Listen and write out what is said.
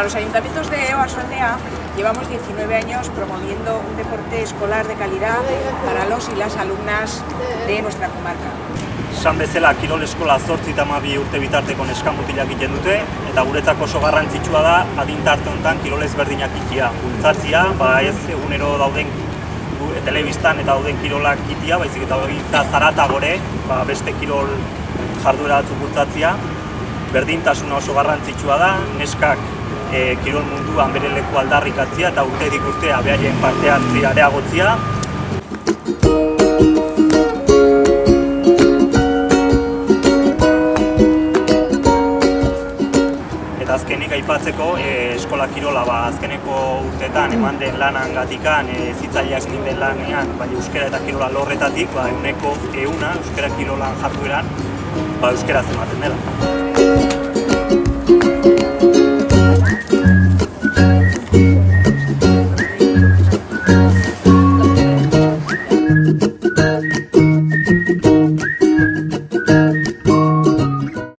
los ayuntamientos de Oarsoaldea llevamos 19 años promoviendo un deporte escolar de calidad para los y las alumnas de nuestra comarca. Esan bezala, kirol eskola 8 eta 12 urte bitarteko neska-mutilak egiten dute, eta guretzako oso garrantzitsua da adin tarte honetan kirol ezberdinak ikia. Bultzatzia, ez egunero dauden telebistan eta dauden kirolak ikia, baizik eta zaratagore, beste kirol jarduera batzuk bultzatzia. Berdintasuna oso garrantzitsua da, neskak kirol munduan bere leku aldarrikatzia eta urterik urtea beraien parte hartzea areagotzia. Eta azkenik aipatzeko eskola kirola azkeneko urteetan eman den lanangatikan hezitzaileak egin den lanean euskara eta kirola lorretatik 100% euskara kirolan jardueran euskaraz ematen dela.